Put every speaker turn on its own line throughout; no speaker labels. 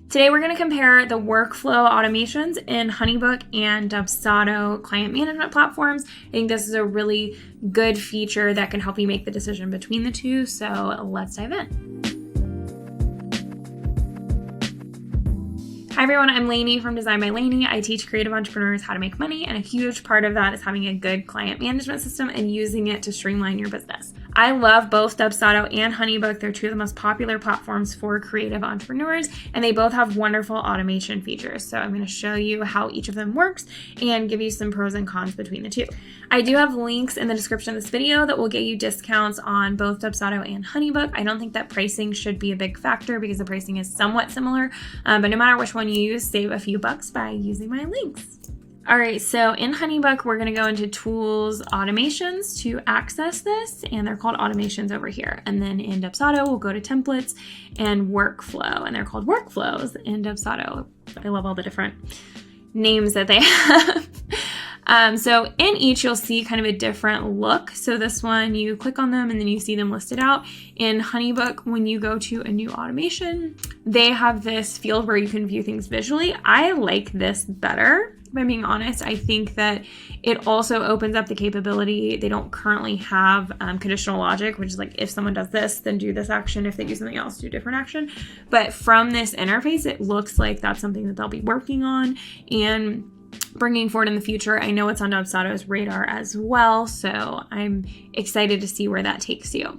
Today, we're going to compare the workflow automations in Honeybook and Dubsado client management platforms. I think this is a really good feature that can help you make the decision between the two. So let's dive in. Hi everyone, I'm Lainey from Design by Lainey. I teach creative entrepreneurs how to make money, and a huge part of that is having a good client management system and using it to streamline your business. I love both Dubsado and Honeybook. They're two of the most popular platforms for creative entrepreneurs, and they both have wonderful automation features. So I'm going to show you how each of them works and give you some pros and cons between the two. I do have links in the description of this video that will get you discounts on both Dubsado and Honeybook. I don't think that pricing should be a big factor because the pricing is somewhat similar, but no matter which one you use, save a few bucks by using my links. All right, so in Honeybook, we're going to go into Tools, Automations to access this, and they're called Automations over here. And then in Dubsado, we'll go to Templates and Workflow, and they're called Workflows in Dubsado. I love all the different names that they have. So in each, you'll see kind of a different look. So this one, you click on them and then you see them listed out. In Honeybook, when you go to a new automation, they have this field where you can view things visually. I like this better. If I'm being honest, I think that it also opens up the capability. They don't currently have conditional logic, which is like, if someone does this, then do this action. If they do something else, do a different action. But from this interface, it looks like that's something that they'll be working on and bringing forward in the future. I know it's on Dubsado's radar as well, so I'm excited to see where that takes you.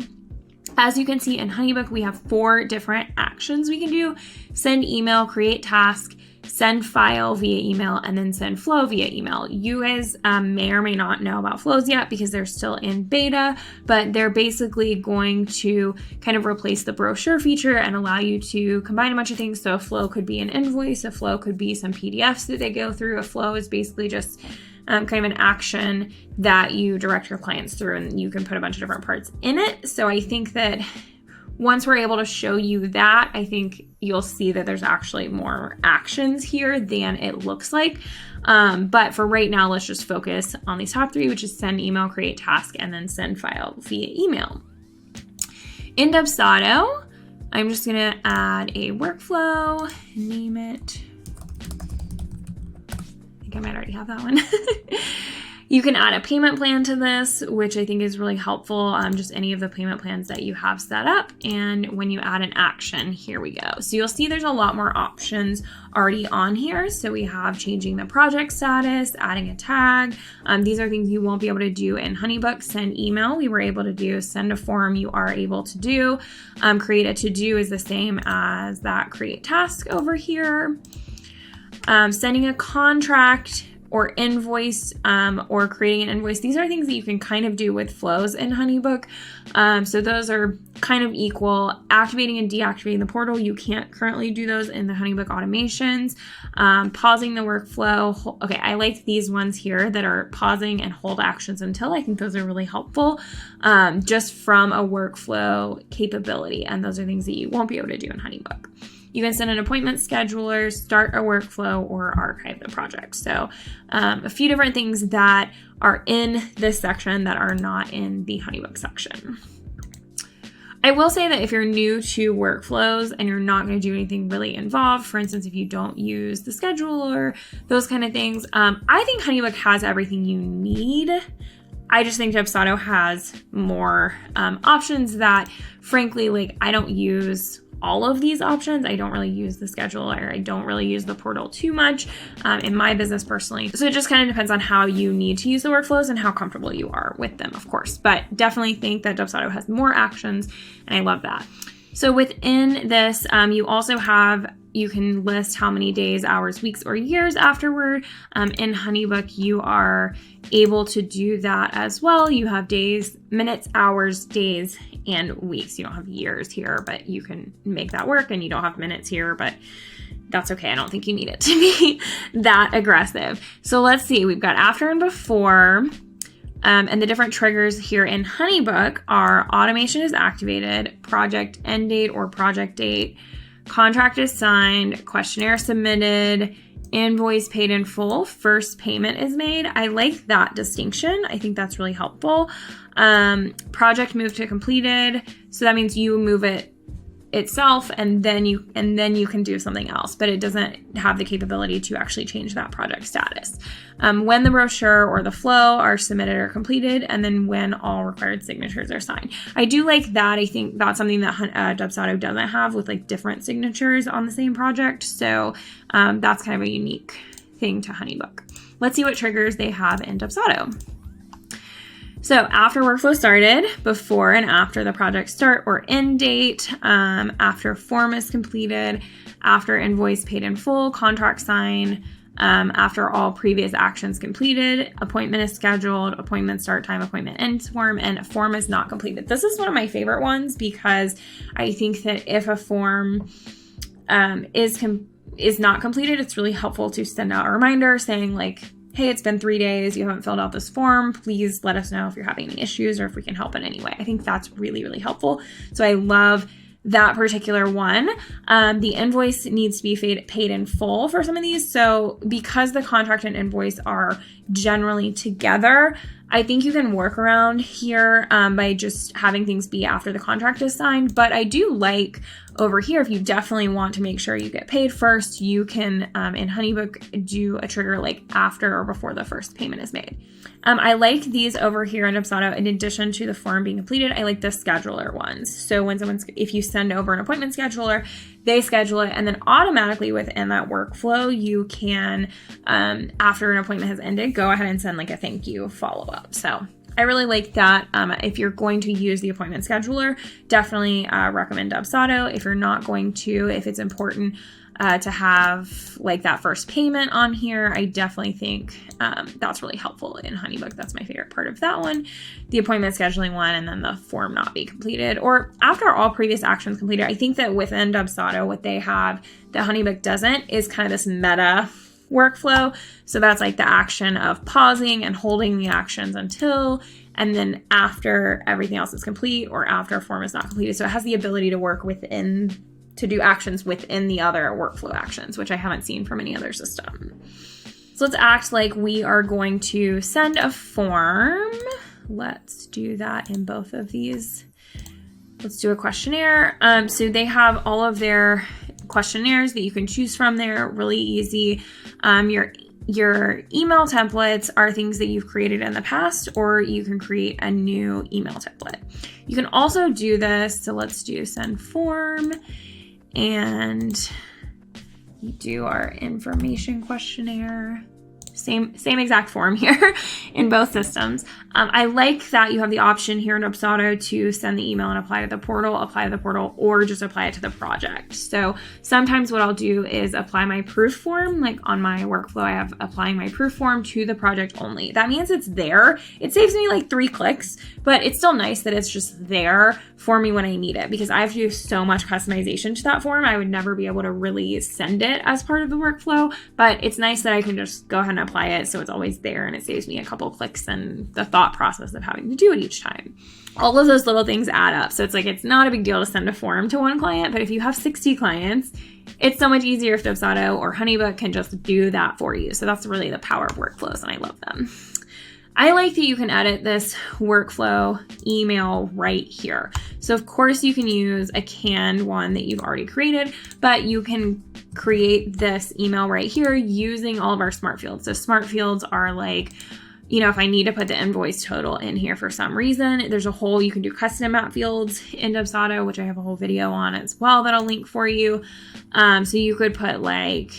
As you can see in Honeybook, we have 4 different actions we can do: send email, create task, send file via email, and then send flow via email. You guys may or may not know about flows yet because they're still in beta, but they're basically going to kind of replace the brochure feature and allow you to combine a bunch of things. So a flow could be an invoice, a flow could be some PDFs that they go through. A flow is basically just kind of an action that you direct your clients through, and you can put a bunch of different parts in it. So I think that once we're able to show you that, I think you'll see that there's actually more actions here than it looks like. But for right now, let's just focus on these top 3, which is send email, create task, and then send file via email. In Dubsado, I'm just going to add a workflow, name it. I think I might already have that one. You can add a payment plan to this, which I think is really helpful. Just any of the payment plans that you have set up. And when you add an action, here we go. So you'll see there's a lot more options already on here. So we have changing the project status, adding a tag. These are things you won't be able to do in Honeybook. Send email, we were able to do. Send a form, you are able to do. Create a to-do is the same as that create task over here. Sending a contract or invoice, or creating an invoice. These are things that you can kind of do with flows in Honeybook. So those are kind of equal. Activating and deactivating the portal, you can't currently do those in the Honeybook automations. Pausing the workflow. Okay, I like these ones here that are pausing and hold actions until. I think those are really helpful, just from a workflow capability. And those are things that you won't be able to do in Honeybook. You can send an appointment scheduler, start a workflow, or archive the project. So a few different things that are in this section that are not in the Honeybook section. I will say that if you're new to workflows and you're not going to do anything really involved, for instance, if you don't use the scheduler, those kind of things, I think Honeybook has everything you need. I just think Dubsado has more options that, frankly, like, I don't use all of these options. I don't really use the scheduler. I don't really use the portal too much in my business personally. So it just kind of depends on how you need to use the workflows and how comfortable you are with them, of course. But definitely think that Dubsado has more actions, and I love that. So within this, you can list how many days, hours, weeks, or years afterward. In Honeybook, you are able to do that as well. You have days, minutes, hours, days, and weeks. You don't have years here, but you can make that work. And you don't have minutes here, but that's okay. I don't think you need it to be that aggressive. So let's see. We've got after and before. And the different triggers here in Honeybook are automation is activated, project end date or project date, contract is signed, questionnaire submitted, invoice paid in full, first payment is made. I like that distinction. I think that's really helpful. Project moved to completed. So that means you move it itself, and then you can do something else, but it doesn't have the capability to actually change that project status. When the brochure or the flow are submitted or completed, and then when all required signatures are signed. I do like that. I think that's something that Dubsado doesn't have, with like different signatures on the same project. So that's kind of a unique thing to Honeybook. Let's see what triggers they have in Dubsado. So after workflow started, before and after the project start or end date, after form is completed, after invoice paid in full, contract signed, after all previous actions completed, appointment is scheduled, appointment start time, appointment end form, and a form is not completed. This is one of my favorite ones because I think that if a form is not completed, it's really helpful to send out a reminder saying like, hey, it's been 3 days, you haven't filled out this form. Please let us know if you're having any issues or if we can help in any way. I think that's really, really helpful. So I love that particular one. The invoice needs to be paid in full for some of these. So because the contract and invoice are generally together, I think you can work around here by just having things be after the contract is signed. But I do like over here, if you definitely want to make sure you get paid first, you can, in Honeybook, do a trigger like after or before the first payment is made. I like these over here in Dubsado. In addition to the form being completed, I like the scheduler ones. So when if you send over an appointment scheduler, they schedule it, and then automatically within that workflow, you can, after an appointment has ended, go ahead and send like a thank you follow-up. So I really like that. If you're going to use the appointment scheduler, definitely recommend Dubsado. If you're not going to, if it's important to have like that first payment on here, I definitely think that's really helpful in Honeybook. That's my favorite part of that one. The appointment scheduling one, and then the form not be completed, or after all previous actions completed. I think that within Dubsado, what they have that Honeybook doesn't is kind of this meta workflow. So that's like the action of pausing and holding the actions until, and then after everything else is complete or after a form is not completed. So it has the ability to work to do actions within the other workflow actions, which I haven't seen from any other system. So let's act like we are going to send a form. Let's do that in both of these. Let's do a questionnaire. So they have all of their questionnaires that you can choose from there, really easy. Your email templates are things that you've created in the past, or you can create a new email template. You can also do this. So let's do send form, and you do our information questionnaire. Same exact form here in both systems. I like that you have the option here in Dubsado to send the email and apply to the portal, or just apply it to the project. So sometimes what I'll do is apply my proof form, like on my workflow, I have applying my proof form to the project only. That means it's there. It saves me like 3 clicks, but it's still nice that it's just there for me when I need it, because I have to do so much customization to that form. I would never be able to really send it as part of the workflow, but it's nice that I can just go ahead and apply it, so it's always there, and it saves me a couple clicks and the thought process of having to do it each time. All of those little things add up. So it's like, it's not a big deal to send a form to one client, but if you have 60 clients, it's so much easier if Dubsado or Honeybook can just do that for you. So that's really the power of workflows, and I love them. I like that you can edit this workflow email right here. So of course you can use a canned one that you've already created, but you can create this email right here using all of our smart fields. So smart fields are like, if I need to put the invoice total in here for some reason, there's you can do custom map fields in Dubsado, which I have a whole video on as well that I'll link for you. So you could put like,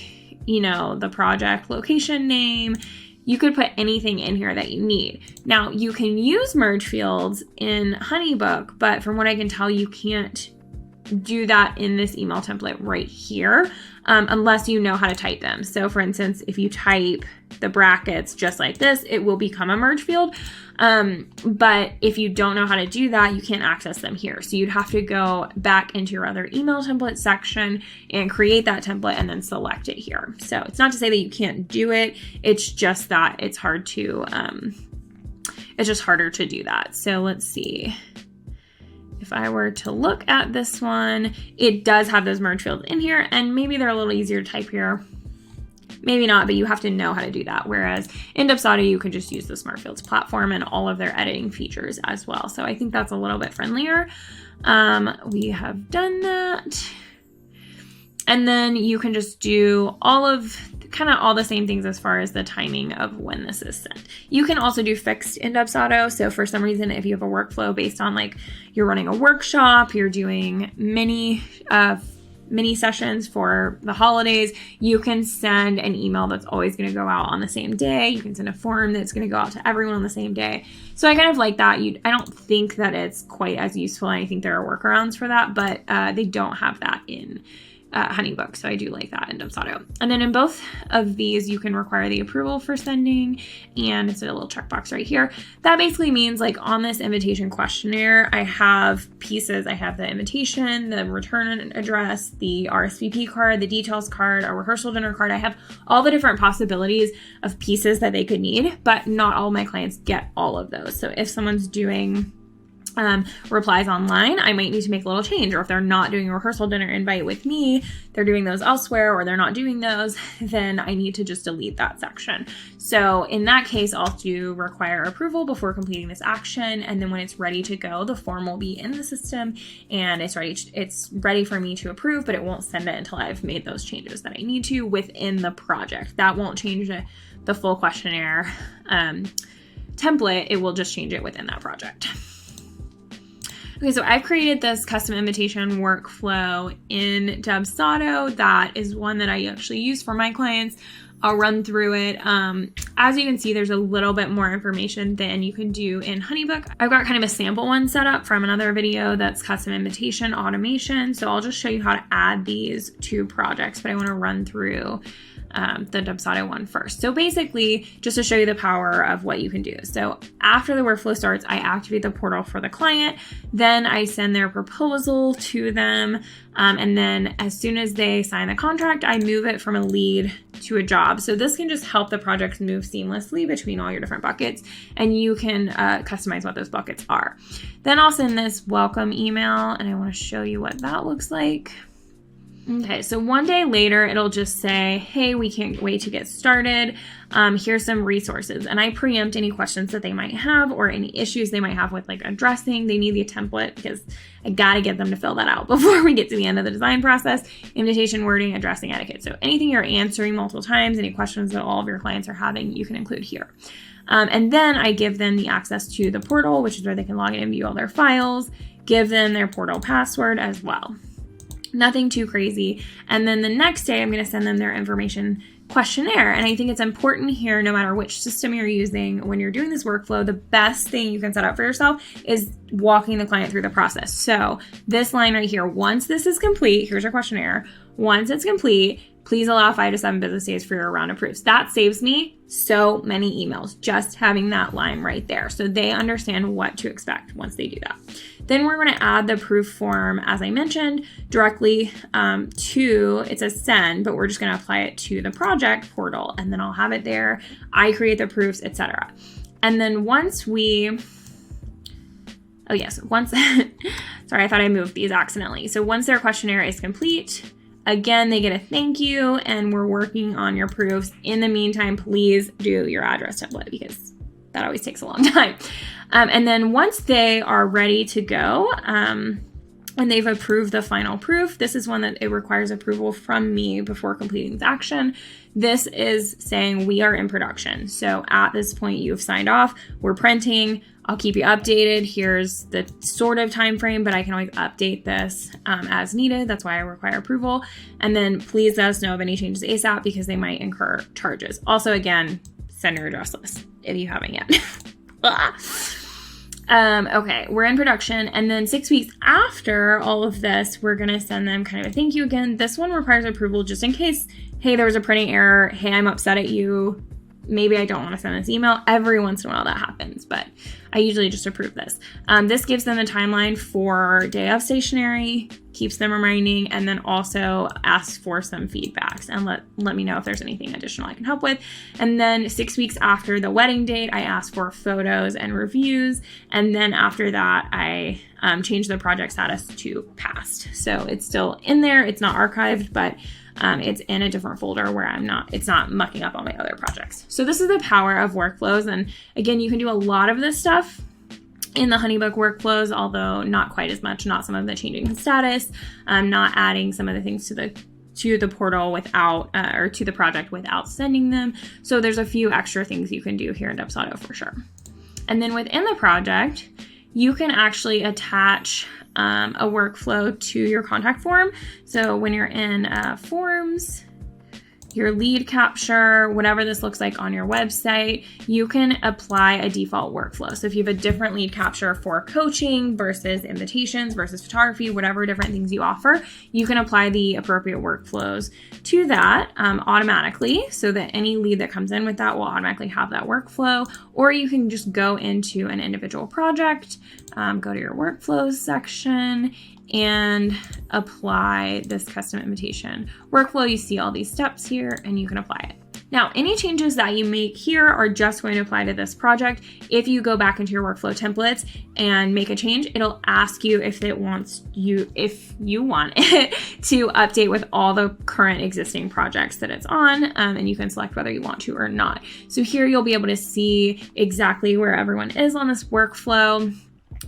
the project location name. You could put anything in here that you need. Now, you can use merge fields in Honeybook, but from what I can tell, you can't do that in this email template right here unless you know how to type them. So for instance, if you type the brackets just like this, it will become a merge field. But if you don't know how to do that, you can't access them here. So you'd have to go back into your other email template section and create that template and then select it here. So it's not to say that you can't do it. It's just that it's hard to, it's just harder to do that. So let's see. If I were to look at this one, it does have those merge fields in here, and maybe they're a little easier to type here. Maybe not, but you have to know how to do that. Whereas in Dubsado, you can just use the Smart Fields platform and all of their editing features as well. So I think that's a little bit friendlier. We have done that. And then you can just do all the same things as far as the timing of when this is sent. You can also do fixed in Dubsado. So for some reason, if you have a workflow based on like you're running a workshop, you're doing mini sessions for the holidays, you can send an email that's always going to go out on the same day. You can send a form that's going to go out to everyone on the same day. So I kind of like that. I don't think that it's quite as useful. And I think there are workarounds for that, but they don't have that in Honeybook. So I do like that in Dubsado. And then in both of these, you can require the approval for sending, and it's a little checkbox right here. That basically means like on this invitation questionnaire, I have pieces. I have the invitation, the return address, the RSVP card, the details card, a rehearsal dinner card. I have all the different possibilities of pieces that they could need, but not all my clients get all of those. So if someone's doing replies online, I might need to make a little change. Or if they're not doing a rehearsal dinner invite with me, they're doing those elsewhere, or they're not doing those, then I need to just delete that section. So in that case, I'll do require approval before completing this action. And then when it's ready to go, the form will be in the system and it's ready for me to approve, but it won't send it until I've made those changes that I need to within the project. That won't change the full questionnaire template. It will just change it within that project. Okay, so I've created this custom invitation workflow in Dubsado. That is one that I actually use for my clients. I'll run through it. As you can see, there's a little bit more information than you can do in Honeybook. I've got kind of a sample one set up from another video that's custom invitation automation. So I'll just show you how to add these to projects, but I want to run through the Dubsado one first. So basically, just to show you the power of what you can do. So after the workflow starts, I activate the portal for the client. Then I send their proposal to them. And then as soon as they sign the contract, I move it from a lead to a job. So this can just help the projects move seamlessly between all your different buckets, and you can customize what those buckets are. Then I'll send this welcome email, and I want to show you what that looks like. Okay, so one day later, it'll just say, hey, we can't wait to get started. Here's some resources. And I preempt any questions that they might have or any issues they might have with like addressing. They need the template because I got to get them to fill that out before we get to the end of the design process. Invitation wording, addressing etiquette. So anything you're answering multiple times, any questions that all of your clients are having, you can include here. And then I give them the access to the portal, which is where they can log in and view all their files, give them their portal password as well. Nothing too crazy. And then the next day, I'm going to send them their information questionnaire. And I think it's important here, no matter which system you're using, when you're doing this workflow, the best thing you can set up for yourself is walking the client through the process. So this line right here, once this is complete, here's your questionnaire. Once it's complete, please allow 5 to 7 business days for your round of proofs. That saves me so many emails, just having that line right there. So they understand what to expect once they do that. Then we're going to add the proof form, as I mentioned, directly it says send, but we're just going to apply it to the project portal, and then I'll have it there. I create the proofs, etc. And then sorry, I thought I moved these accidentally. So once their questionnaire is complete, again, they get a thank you, and we're working on your proofs. In the meantime, please do your address template because that always takes a long time. And then once they are ready to go, and they've approved the final proof, this is one that it requires approval from me before completing the action. This is saying we are in production. So at this point, you've signed off. We're printing. I'll keep you updated. Here's the sort of time frame, but I can always update this as needed. That's why I require approval. And then please let us know of any changes ASAP because they might incur charges. Also, again, send your address list if you haven't yet. Okay, we're in production. And then 6 weeks after all of this, we're going to send them kind of a thank you again. This one requires approval just in case, hey, there was a printing error. Hey, I'm upset at you. Maybe I don't want to send this email. Every once in a while that happens, but I usually just approve this. This gives them a timeline for day of stationery, keeps them reminding, and then also asks for some feedbacks and let me know if there's anything additional I can help with. And then 6 weeks after the wedding date, I ask for photos and reviews. And then after that, I change the project status to passed. So it's still in there. It's not archived, but it's in a different folder where it's not mucking up all my other projects. So this is the power of workflows. And again, you can do a lot of this stuff in the Honeybook workflows, although not quite as much, not some of the changing the status, not adding some of the things to the portal without, or to the project without sending them. So there's a few extra things you can do here in Dubsado for sure. And then within the project, you can actually attach a workflow to your contact form. So when you're in forms, your lead capture, whatever this looks like on your website, you can apply a default workflow. So if you have a different lead capture for coaching versus invitations versus photography, whatever different things you offer, you can apply the appropriate workflows to that automatically, so that any lead that comes in with that will automatically have that workflow. Or you can just go into an individual project, go to your workflows section, and apply this custom invitation workflow. You see all these steps here and you can apply it. Now, any changes that you make here are just going to apply to this project. If you go back into your workflow templates and make a change, it'll ask you if you want it to update with all the current existing projects that it's on, and you can select whether you want to or not. So here you'll be able to see exactly where everyone is on this workflow.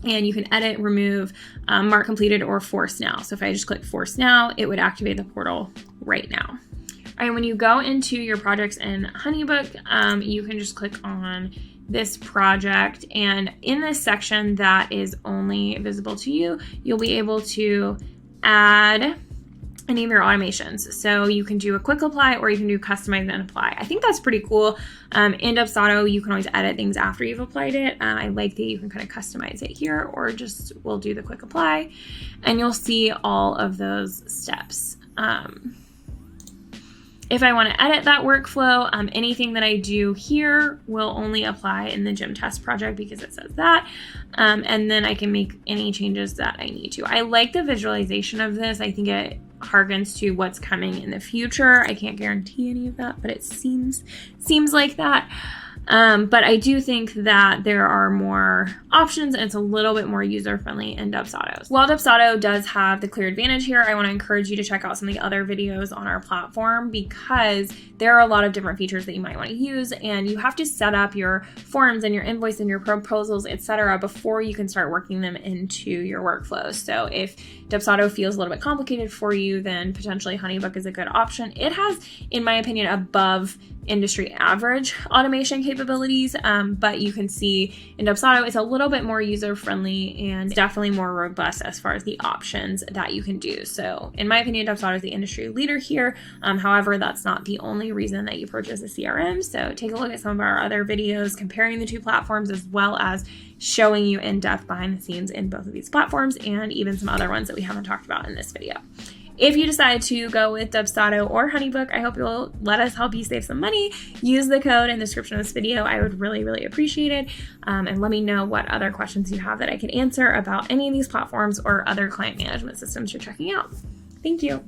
And you can edit, remove, mark completed, or force now. So if I just click force now, it would activate the portal right now. All right, when you go into your projects in Honeybook, you can just click on this project. And in this section that is only visible to you, you'll be able to add any of your automations. So you can do a quick apply, or you can do customize and apply. I think that's pretty cool. In Dubsado, you can always edit things after you've applied it. I like that you can kind of customize it here, or just we'll do the quick apply, and you'll see all of those steps. If I want to edit that workflow, anything that I do here will only apply in the gym test project because it says that. And then I can make any changes that I need to. I like the visualization of this. I think it harkens to what's coming in the future. I can't guarantee any of that, but it seems like that. But I do think that there are more options and it's a little bit more user-friendly in Dubsado. While Dubsado does have the clear advantage here, I want to encourage you to check out some of the other videos on our platform, because there are a lot of different features that you might want to use, and you have to set up your forms and your invoice and your proposals, etc., before you can start working them into your workflows. So if Dubsado feels a little bit complicated for you, then potentially Honeybook is a good option. It has, in my opinion, above industry average automation capabilities, but you can see in Dubsado it's a little bit more user-friendly and definitely more robust as far as the options that you can do. So in my opinion, Dubsado is the industry leader here. However, that's not the only reason that you purchase a CRM. So take a look at some of our other videos comparing the two platforms, as well as showing you in depth behind the scenes in both of these platforms, and even some other ones that we haven't talked about in this video. If you decide to go with Dubsado or Honeybook, I hope you'll let us help you save some money. Use the code in the description of this video. I would really, really appreciate it. And let me know what other questions you have that I could answer about any of these platforms or other client management systems you're checking out. Thank you.